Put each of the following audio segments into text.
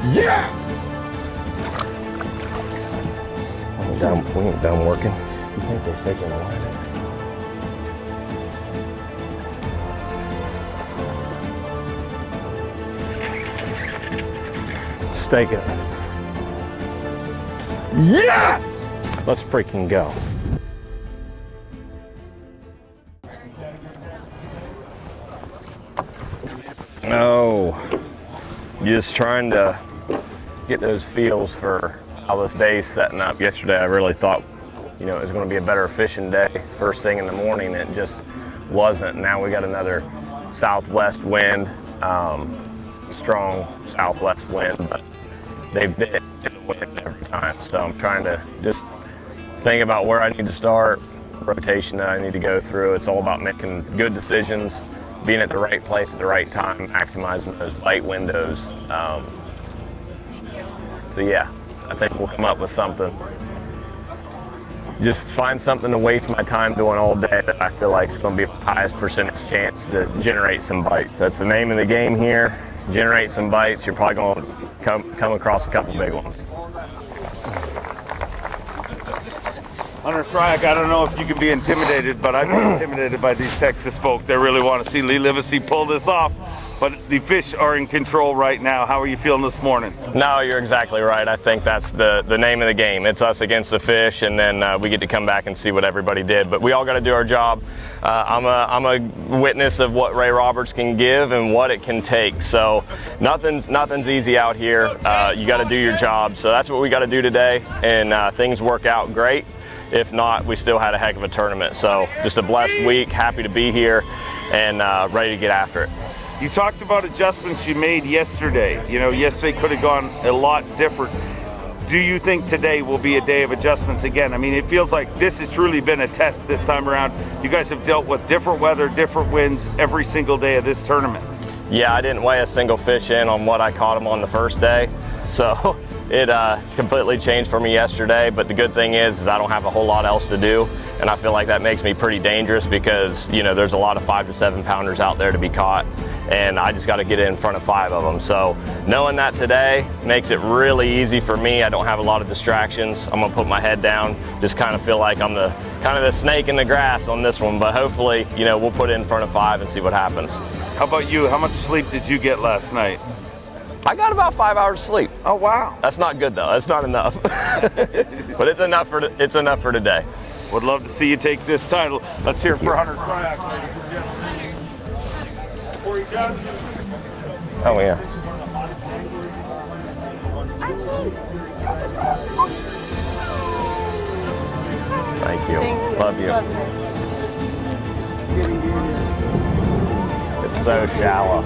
Yeah! We ain't done working. You think they're faking the line? Stake it. Yes! Let's freaking go. Oh, just trying to get those feels for how this day's setting up. Yesterday I really thought, you know, it was going to be a better fishing day first thing in the morning. It just wasn't. Now we got another southwest wind, strong southwest wind, but they've been to the wind every time. So I'm trying to just think about where I need to start, rotation that I need to go through. It's all about making good decisions, being at the right place at the right time, maximizing those bite windows. So yeah, I think we'll come up with something. Just find something to waste my time doing all day that I feel like is going to be the highest percentage chance to generate some bites. That's the name of the game here. Generate some bites. You're probably going to come across a couple big ones. Hunter Shryock, I don't know if you can be intimidated, but I've been intimidated by these Texas folk. They really want to see Lee Livesey pull this off, but the fish are in control right now. How are you feeling this morning? No, you're exactly right. I think that's the name of the game. It's us against the fish, and then we get to come back and see what everybody did. But we all got to do our job. I'm a witness of what Ray Roberts can give and what it can take. So nothing's easy out here. You got to do your job. So that's what we got to do today, and things work out great. If not, we still had a heck of a tournament. So just a blessed week, happy to be here, and ready to get after it. You talked about adjustments you made yesterday. You know, yesterday could have gone a lot different. Do you think today will be a day of adjustments again? I mean, it feels like this has truly been a test this time around. You guys have dealt with different weather, different winds every single day of this tournament. Yeah, I didn't weigh a single fish in on what I caught them on the first day. So it completely changed for me yesterday, but the good thing is I don't have a whole lot else to do, and I feel like that makes me pretty dangerous because, you know, there's a lot of 5 to 7 pounders out there to be caught, and I just got to get in front of 5 of them. So knowing that today makes it really easy for me. I don't have a lot of distractions. I'm gonna put my head down, just kind of feel like I'm the snake in the grass on this one, but hopefully, you know, we'll put it in front of 5 and see what happens. How about you? How much sleep did you get last night? I got about 5 hours sleep. Oh wow! That's not good though. That's not enough. But it's enough for today. Would love to see you take this title. Let's hear it for Hunter Shryock, ladies and gentlemen. Oh yeah. Thank you. Love you. It's so shallow.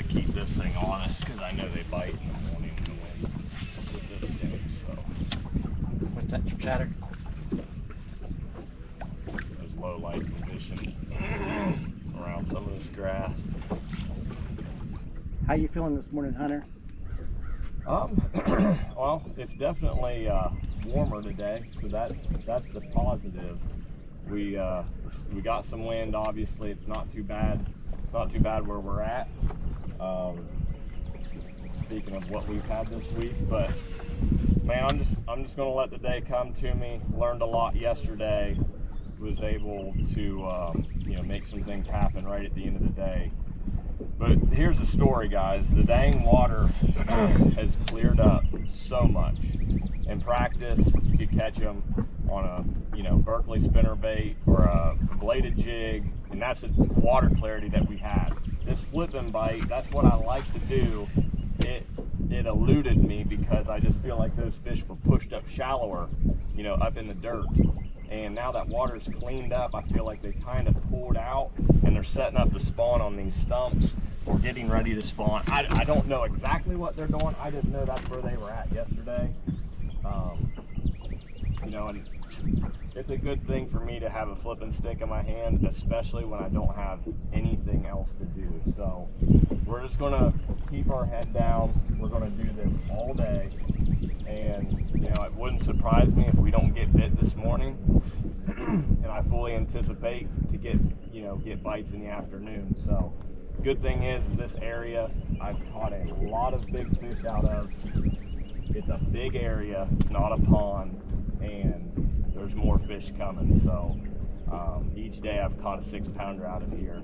Keep this thing honest because I know they bite in the morning with this thing. So what's that chatter? Those low light conditions around some of this grass. How you feeling this morning, Hunter? Well, it's definitely warmer today, so that's the positive. We got some wind. Obviously, it's not too bad. It's not too bad where we're at. Speaking of what we've had this week, but man, I'm just gonna let the day come to me. Learned a lot yesterday. Was able to you know, make some things happen right at the end of the day. But here's the story, guys. The dang water has cleared up so much. In practice, you could catch them on a, you know, Berkeley spinnerbait or a bladed jig, and that's the water clarity that we had. This flipping bite, that's what I like to do. It eluded me because I just feel like those fish were pushed up shallower, you know, up in the dirt. And now that water's cleaned up, I feel like they kind of pulled out and they're setting up to spawn on these stumps. or getting ready to spawn. I don't know exactly what they're doing. I just know that's where they were at yesterday. You know, and it's a good thing for me to have a flipping stick in my hand, especially when I don't have anything else to do. So we're just gonna keep our head down. We're gonna do this all day, and you know, it wouldn't surprise me if we don't get bit this morning. And I fully anticipate to get bites in the afternoon. So good thing is this area I've caught a lot of big fish out of. It's a big area, it's not a pond, and there's more fish coming. So each day I've caught a 6-pounder out of here,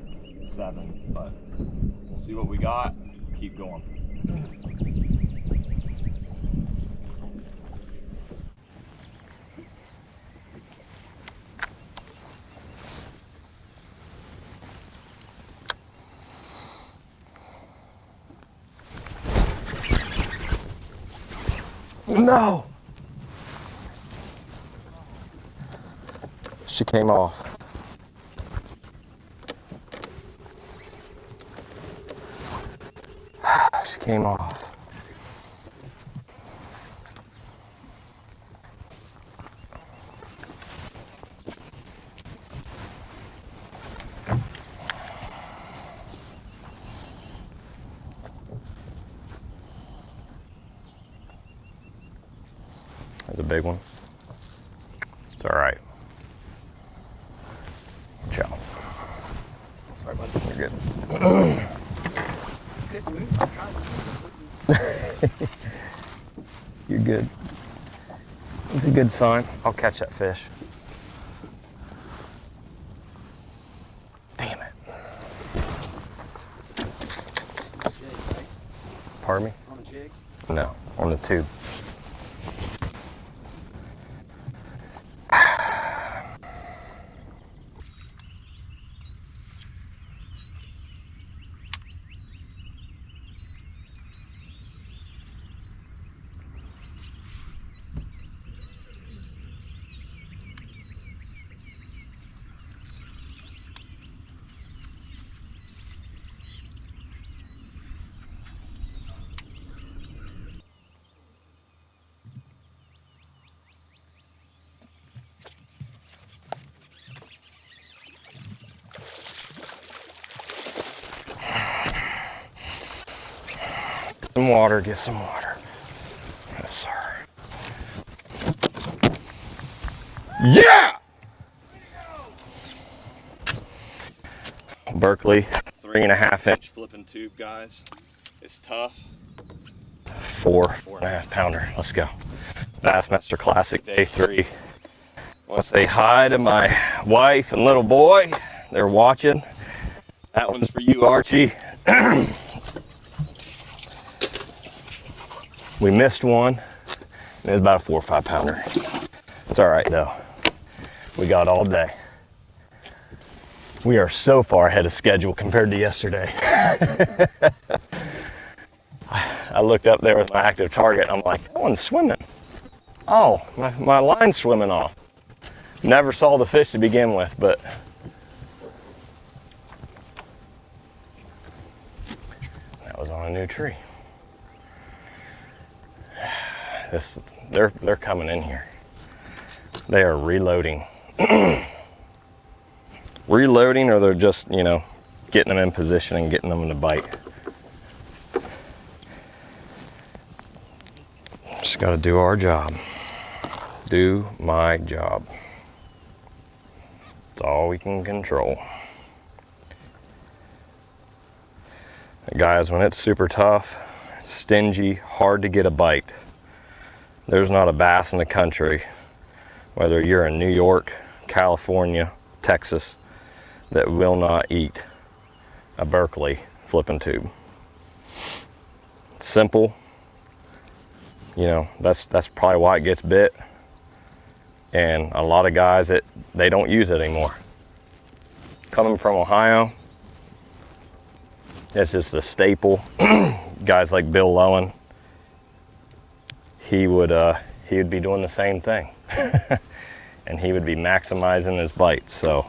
7, but we'll see what we got. Keep going. No! She came off. She came off. That's a big one. It's all right. Watch out. Sorry, bud. You're good. You're good. It's a good sign. I'll catch that fish. Damn it. Pardon me? On a jig? No, on the tube. Some water, get some water. Yes, sir. Yeah! Berkeley, 3.5-inch Flipping tube, guys. It's tough. 4.5 pounder. Let's go. Bassmaster Classic Day 3. I want to say hi to my wife and little boy. They're watching. That one's for you, Archie. We missed one. It was about a 4 or 5 pounder. It's all right though. We got all day. We are so far ahead of schedule compared to yesterday. I looked up there with my active target. I'm like, that one's swimming. Oh, my line's swimming off. Never saw the fish to begin with, but that was on a new tree. They're coming in here. They are reloading. Reloading, or they're just, you know, getting them in position and getting them in the bite. Just got to do our job. Do my job. It's all we can control. Guys, when it's super tough, stingy, hard to get a bite, there's not a bass in the country, whether you're in New York, California, Texas, that will not eat a Berkeley flipping tube. Simple. You know, that's probably why it gets bit. And a lot of guys, they don't use it anymore. Coming from Ohio, it's just a staple. Guys like Bill Lowen, he would be doing the same thing. And he would be maximizing his bites. So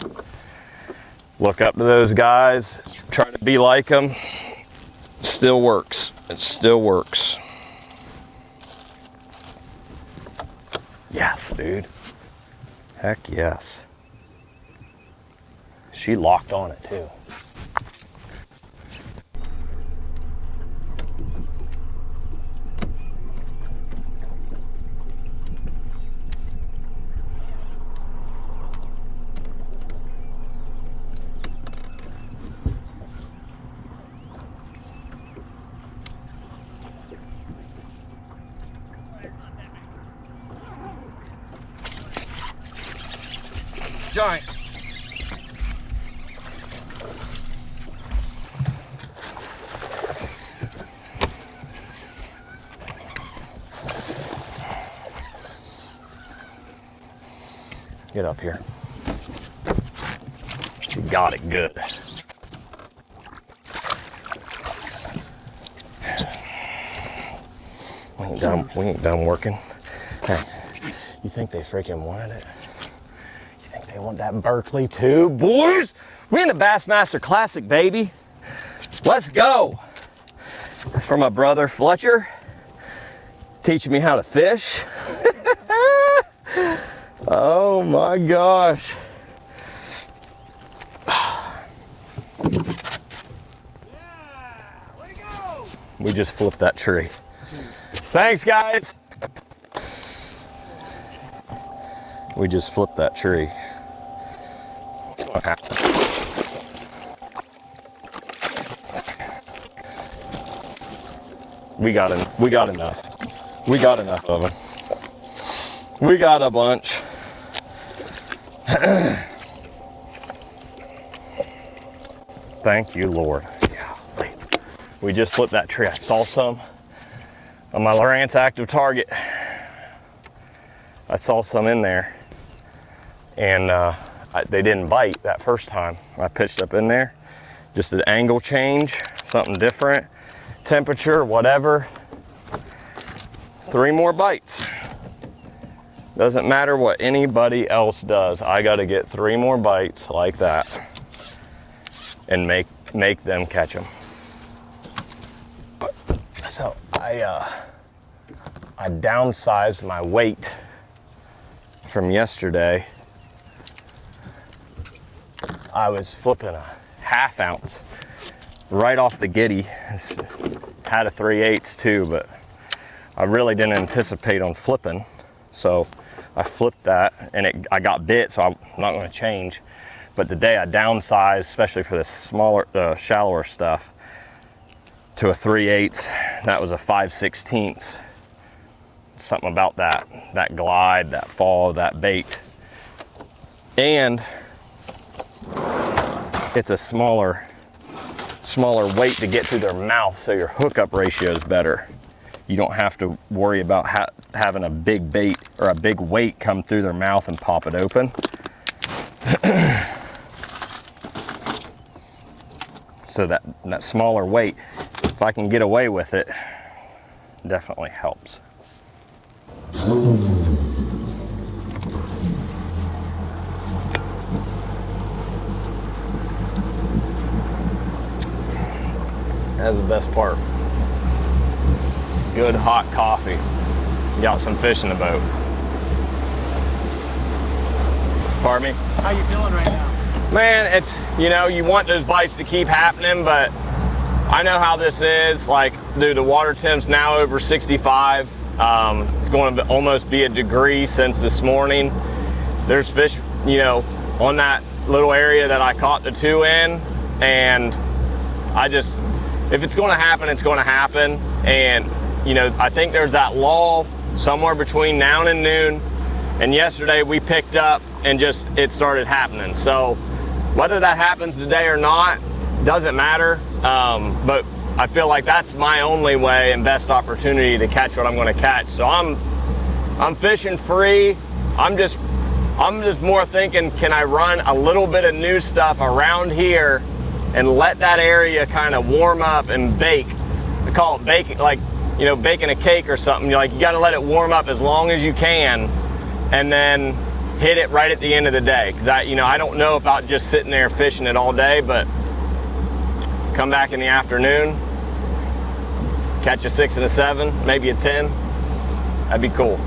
look up to those guys, try to be like them, Still works. It still works. Yes, dude. Heck yes. She locked on it too. Giant. Get up here. She got it good. We ain't done working. Hey, you think they freaking wanted it? You think they want that Berkeley too? Boys, we in the Bassmaster Classic, baby. Let's go. That's from my brother Fletcher, teaching me how to fish. Oh my gosh. We just flipped that tree. Thanks, guys. We just flipped that tree. What's gonna happen? We got enough. We got enough of them. We got a bunch. Thank you, Lord. Golly. We just flipped that tree. I saw some on my Lowrance active target. I saw some in there, and they didn't bite that first time. I pitched up in there, just an angle change, something different, temperature, whatever. 3 more bites. Doesn't matter what anybody else does. I got to get 3 more bites like that and make them catch them. So I downsized my weight from yesterday. I was flipping a 1/2 ounce right off the giddy. Had a 3/8 too, but I really didn't anticipate on flipping. So I flipped that, and I got bit, so I'm not going to change. But today I downsized, especially for the smaller, shallower stuff, to a 3/8. That was a 5/16. Something about that glide, that fall, that bait. And it's a smaller weight to get through their mouth, so your hookup ratio is better. You don't have to worry about having a big bait or a big weight come through their mouth and pop it open. So that smaller weight, if I can get away with it, definitely helps. That's the best part. Good hot coffee. Got some fish in the boat. Pardon me? How you feeling right now? Man, it's, you want those bites to keep happening, but I know how this is. Like, dude, the water temp's now over 65. It's going to almost be a degree since this morning. There's fish, on that little area that I caught the 2 in, and if it's going to happen, it's going to happen. And I think there's that lull somewhere between now and noon, and yesterday we picked up and it started happening. So whether that happens today or not doesn't matter, but I feel like that's my only way and best opportunity to catch what I'm going to catch. So I'm fishing free. I'm just more thinking, can I run a little bit of new stuff around here and let that area kind of warm up and bake. I call it baking, like, baking a cake or something. You got to let it warm up as long as you can, and then hit it right at the end of the day. Because I don't know about just sitting there fishing it all day, but come back in the afternoon, Catch a 6 and a 7, maybe a 10. That'd be cool.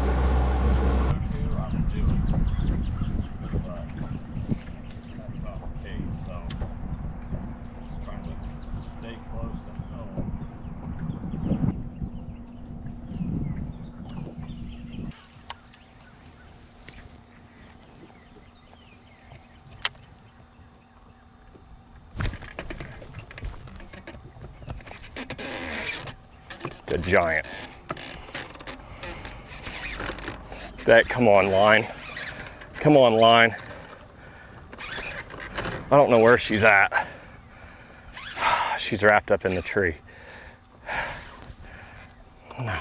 The giant. That, come on, line. Come on, line. I don't know where she's at. She's wrapped up in the tree. No.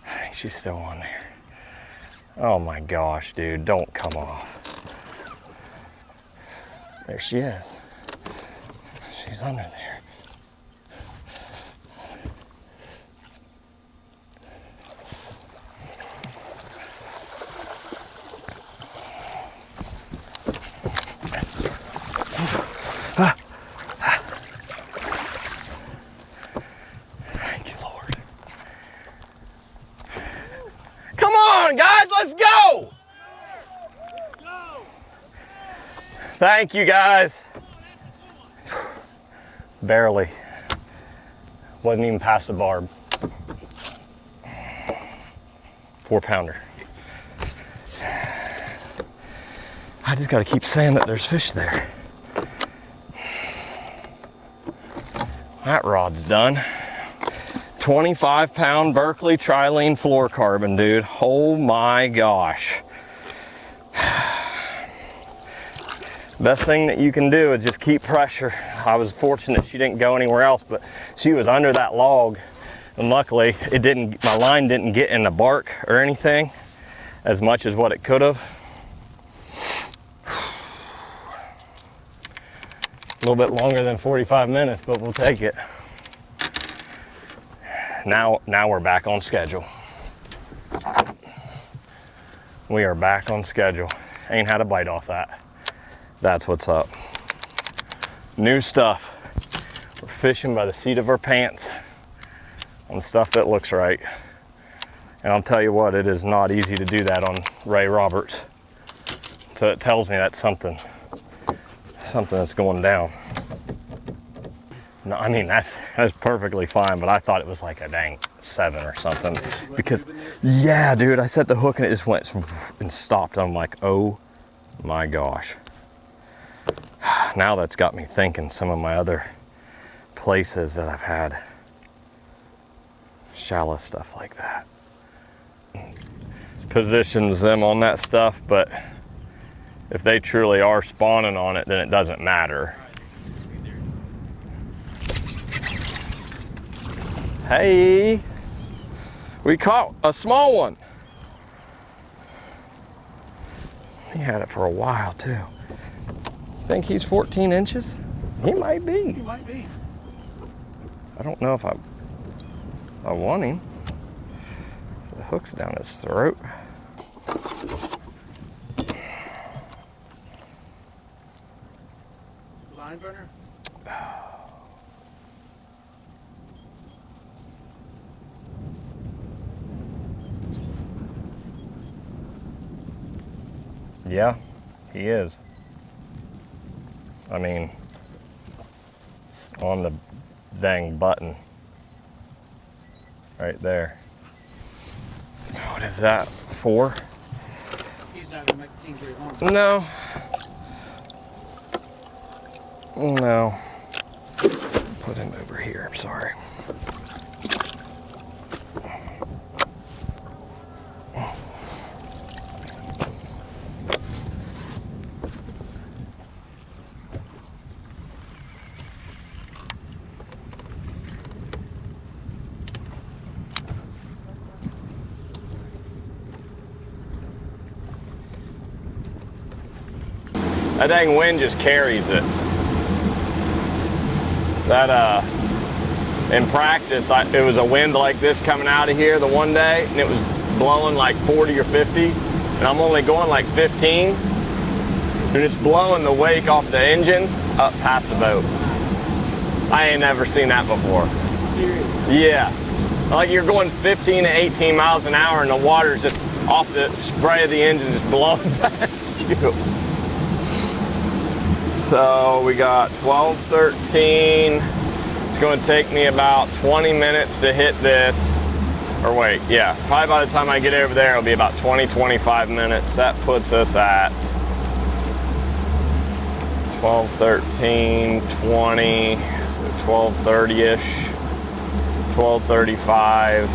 I think she's still on there. Oh my gosh, dude, don't come off. There she is. She's under there. Thank you, Lord. Come on, guys, let's go! Thank you, guys. Barely. Wasn't even past the barb. 4-pounder. I just gotta keep saying that there's fish there. That rod's done. 25-pound Berkeley trilene fluorocarbon, dude. Oh my gosh. Best thing that you can do is just keep pressure. I was fortunate she didn't go anywhere else, but she was under that log, and luckily it didn't, my line didn't get in the bark or anything as much as what it could have. A little bit longer than 45 minutes, but we'll take it. Now we're back on schedule. We are back on schedule. Ain't had a bite off that. That's what's up. New stuff. We're fishing by the seat of our pants on stuff that looks right. And I'll tell you what, it is not easy to do that on Ray Roberts. So it tells me that's something that's going down. No, I mean, that's perfectly fine, but I thought it was like a dang 7 or something. Because, yeah, dude, I set the hook and it just went and stopped. I'm like, oh my gosh. Now that's got me thinking some of my other places that I've had shallow stuff like that. Positions them on that stuff, but if they truly are spawning on it, then it doesn't matter. Hey, we caught a small one. He had it for a while too. Think he's 14 inches? He might be. He might be. I don't know if I want him. The hook's down his throat. Line burner? Yeah, he is. I mean, on the dang button. Right there. What is that, 4? He's not gonna make the team very long. No. No. Put him over here, I'm sorry. That dang wind just carries it. That, in practice, it was a wind like this coming out of here the one day, and it was blowing like 40 or 50, and I'm only going like 15, and it's blowing the wake off the engine up past the boat. I ain't never seen that before. serious. Yeah. Like you're going 15 to 18 miles an hour and the water's just off the spray of the engine just blowing past you. So we got 12:13. It's going to take me about 20 minutes to hit this. Or wait, yeah, probably by the time I get over there, it'll be about 20-25 minutes. That puts us at 12:13, 20, so 12:30-ish, 12:35.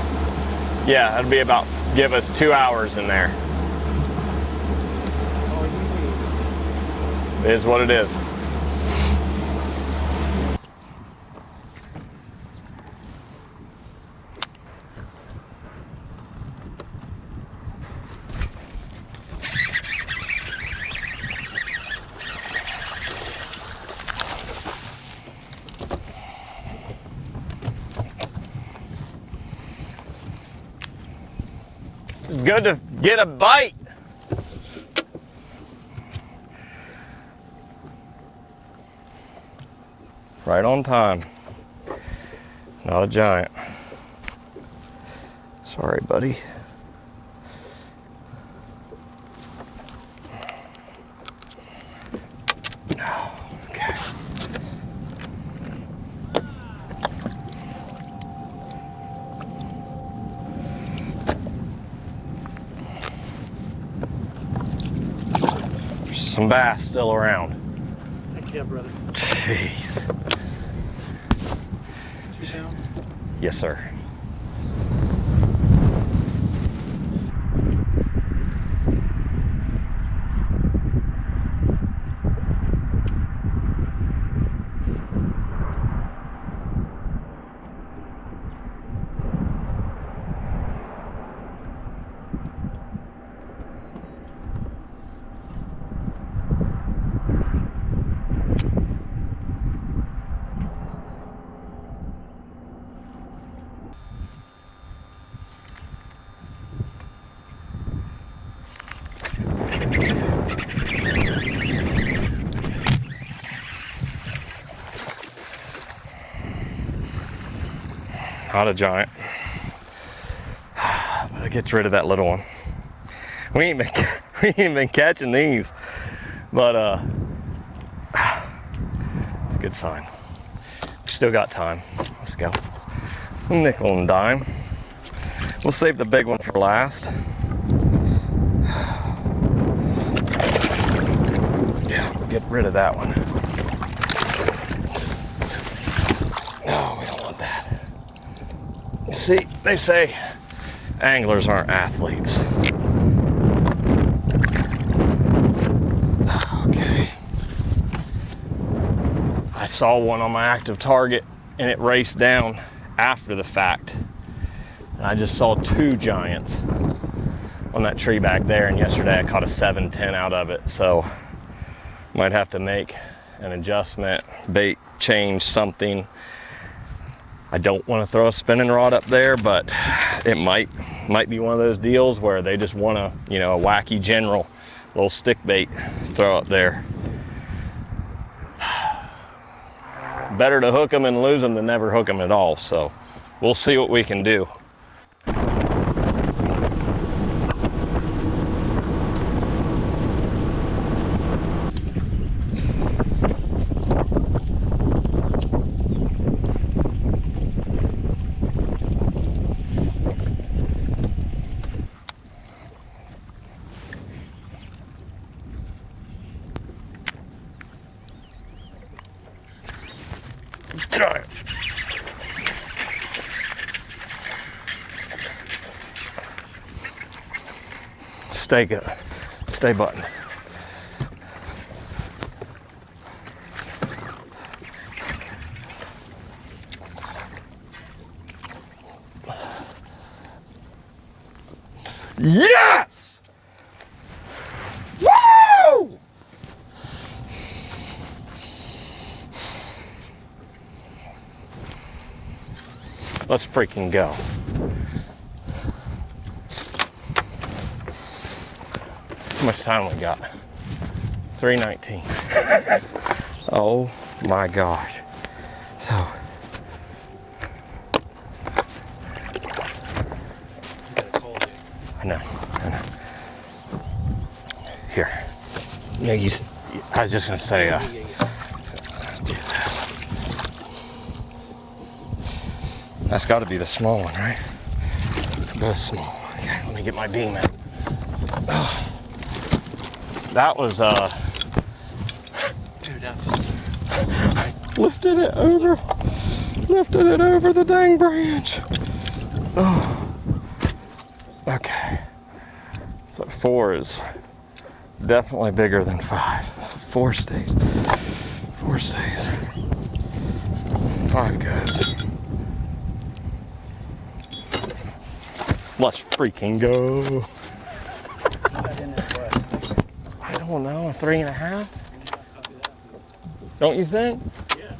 Yeah, that'll be about, give us 2 hours in there. It is what it is. It's good to get a bite. Right on time. Not a giant. Sorry, buddy. Okay. There's some bass still around. Heck yeah, brother. Jeez. 2 pounds? Yes, sir. Not a giant, but it gets rid of that little one. We ain't been catching these, but it's a good sign. We still got time. Let's go. Nickel and dime. We'll save the big one for last. Yeah, we'll get rid of that one. No, we don't want that. See, they say anglers aren't athletes. Okay. I saw one on my active target and it raced down after the fact. And I just saw 2 giants on that tree back there, and yesterday I caught a 7-10 out of it. So might have to make an adjustment, bait change, something. I don't want to throw a spinning rod up there, but it might be one of those deals where they just want a, you know, a wacky general little stick bait throw up there. Better to hook them and lose them than never hook them at all. So we'll see what we can do. Giant. Stay good. Stay button. Yes! Woo! Let's freaking go. How much time we got? 3:19. Oh my gosh. So I know. Here. Yeah, I was just gonna say, let's do this. That's got to be the small one, right? Both small. Okay, let me get my beam out. Oh. That was Dude, lifted it over the dang branch. Oh. Okay. So 4 is definitely bigger than 5. 4 stays. 4 stays. 5 goes. Let's freaking go. I don't know, 3.5? Don't you think? yeah.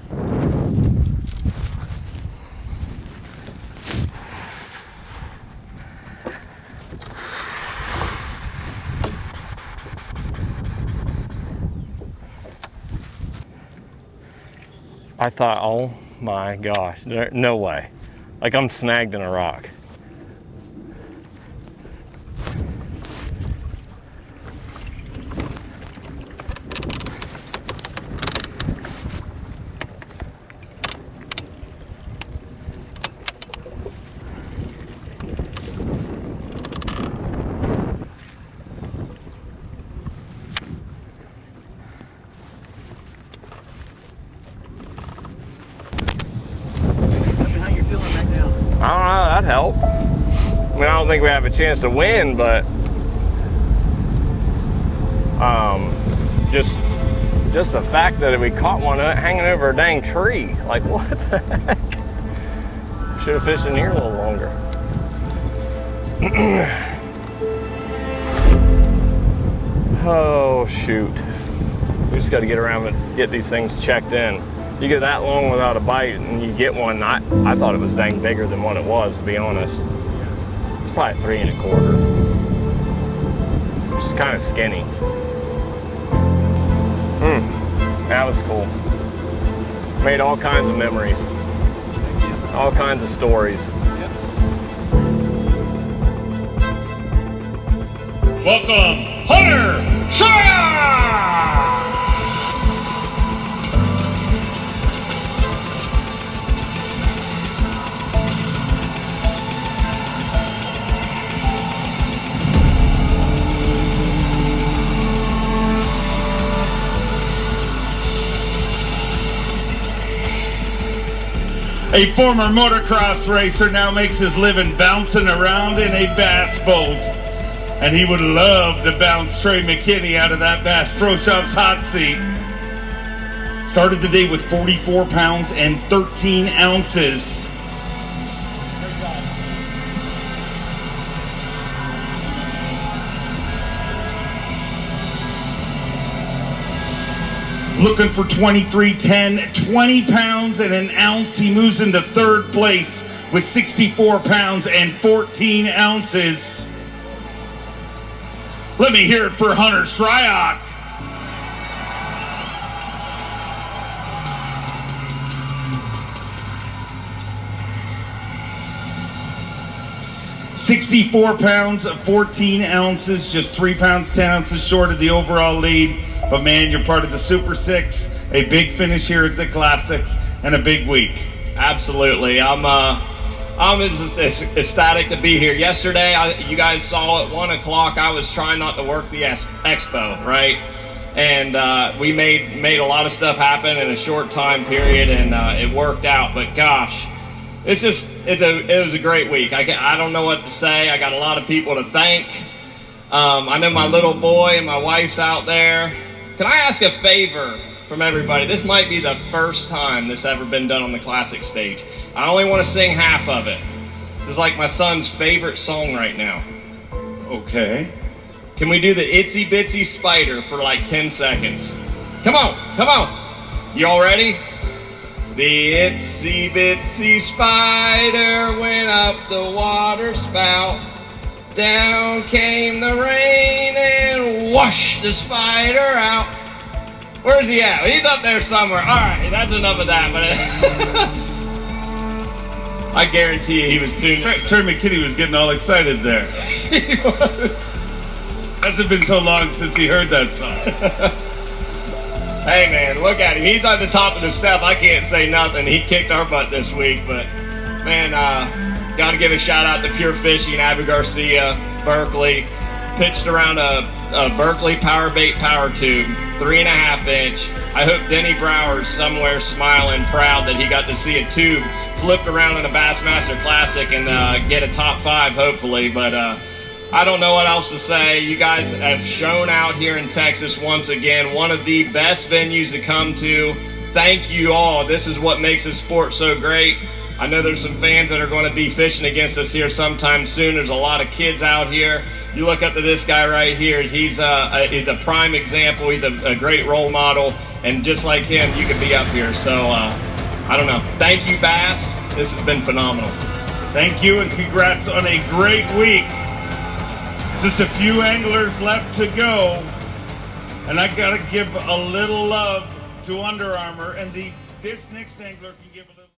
I thought, oh my gosh, no way. Like I'm snagged in a rock. How you feeling right now? I don't know, that'd help. I mean, I don't think we have a chance to win, but just the fact that we caught one hanging over a dang tree. Like, what the heck? Should have fished in here a little longer. Oh, shoot. We just got to get around and get these things checked in. You get that long without a bite and you get one, I thought it was dang bigger than what it was, to be honest. It's probably 3 1/4. Just kind of skinny. That was cool. Made all kinds of memories. All kinds of stories. Welcome, Hunter Shryock! A former motocross racer now makes his living bouncing around in a bass boat. And he would love to bounce Trey McKinney out of that Bass Pro Shops hot seat. Started the day with 44 pounds and 13 ounces. Looking for 23.10, 20 pounds and an ounce. He moves into 3rd place with 64 pounds and 14 ounces. Let me hear it for Hunter Shryock. $64 pounds, 14 ounces, just 3 pounds, 10 ounces short of the overall lead. But man, you're part of the Super 6, a big finish here at the Classic, and a big week. Absolutely. I'm just ecstatic to be here. Yesterday, you guys saw at 1 o'clock, I was trying not to work the expo, right? And we made a lot of stuff happen in a short time period, and it worked out. But gosh, it was a great week. I don't know what to say. I got a lot of people to thank. I know my little boy and my wife's out there. Can I ask a favor from everybody? This might be the first time this ever been done on the Classic stage. I only want to sing half of it. This is like my son's favorite song right now. Okay. Can we do the Itsy Bitsy Spider for like 10 seconds? Come on, come on. You all ready? The itsy bitsy spider went up the water spout. Down came the rain and washed the spider out. Where's he at? He's up there somewhere. All right, that's enough of that. But I guarantee you he was tuning. Terry McKinney was getting all excited there. He was. Hasn't been so long since he heard that song. Hey man, look at him. He's at the top of the step. I can't say nothing. He kicked our butt this week, but man, gotta give a shout out to Pure Fishing, Abby Garcia, Berkeley. Pitched around a Berkeley power bait power tube, 3.5 inch. I hope Denny Brower's somewhere smiling proud that he got to see a tube flipped around in a Bassmaster Classic and get a top 5 hopefully, but I don't know what else to say. You guys have shown out here in Texas once again, one of the best venues to come to. Thank you all. This is what makes this sport so great. I know there's some fans that are going to be fishing against us here sometime soon. There's a lot of kids out here. You look up to this guy right here. He's a prime example. He's a great role model. And just like him, you could be up here. So, I don't know. Thank you, Bass. This has been phenomenal. Thank you and congrats on a great week. Just a few anglers left to go. And I got to give a little love to Under Armour. And this next angler can give a little